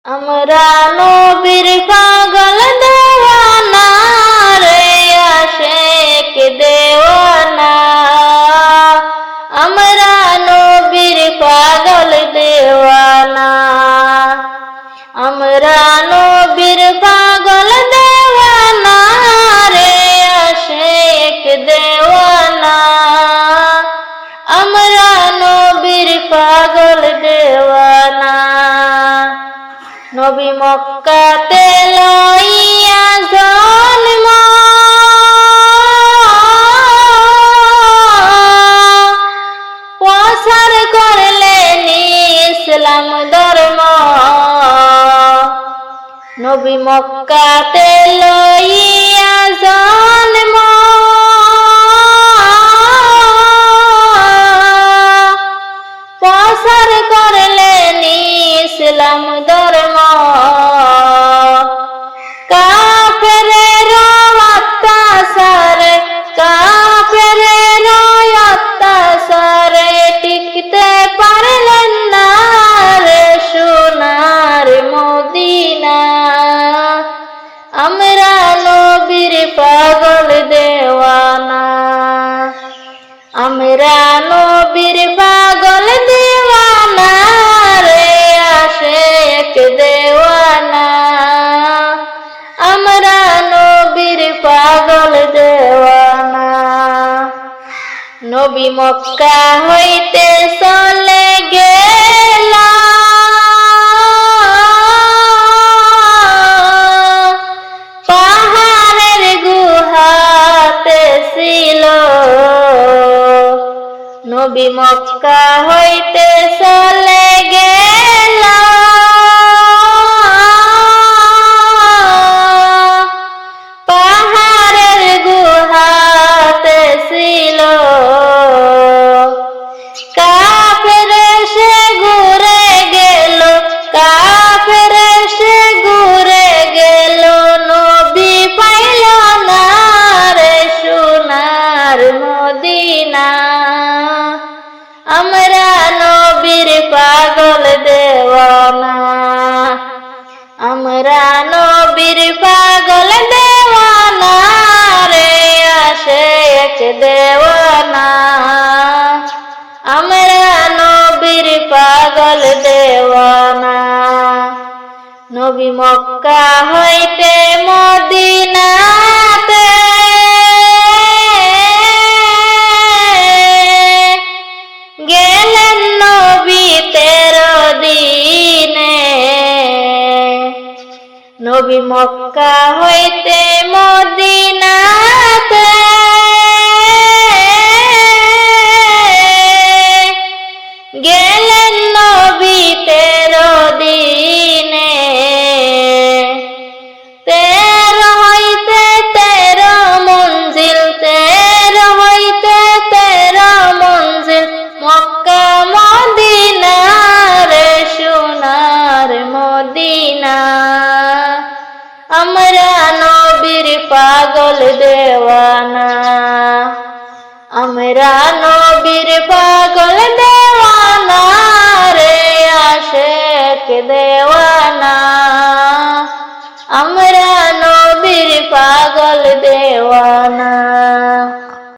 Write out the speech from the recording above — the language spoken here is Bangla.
আমরা নবীর পাগল দেওয়ানা রে আশেক দেওয়ানা। আমরা নবীর পাগল দেওয়ানা। আমরা নবীর পাগল দেওয়ানা রে আশেক দেওয়ানা। আমরা নবীর পাগল দেওয়ানা। নবী মক্কাতে লইয়া জন্ম, প্রচার করলেন ইসলাম ধর্ম। নবী মক্কাতে লইয়া জন্ম, প্রচার করলেন ইসলাম ধর্ম। কাফেরের অত্যাচারে, কাফেরের অত্যাচারে টিকতে পারলেন না রে সোনার মদিনা। আমরা নবীর পাগল দেওয়ানা। আমরা নবীর পাগল দেওয়ানা রে আশেক দেওয়ানা। আমরা নবীর পাগল দেওয়ানা। নবী মক্কা হইতে চলে গেল, পাহাড়ের গুহাতে ছিল। নবী মক্কা হইতে চলে গেল, পাহাড়ের গুহাতে ছিল। কাফের সে ঘুরে গেল, কাফের সে ঘুরে গেল। নবী পাইল না রে সোনার মদিনা। আমরা নবীর পাগল দেওয়ানা। আমরা নবীর পাগল দেওয়ানা রে আশেক দেওয়ানা। আমরা নবীর পাগল দেওয়ানা। নবী মক্কা হইতে মদিনাতে গেলেন নবী 13 দিনে। নবী মক্কা হইতে মদিনাতে গেলেন নবী 13 দিনে। 13 হইতে 13 মঞ্জিল, 13 হইতে 13 মঞ্জিল। মক্কা মদিনা রে সোনার মদিনা। আমরা নবীর পাগল দেওয়ানা। আমরা নবীর পাগল দেওয়ানা রে আশেক দেওয়ানা। আমরা নবীর পাগল দেওয়ানা।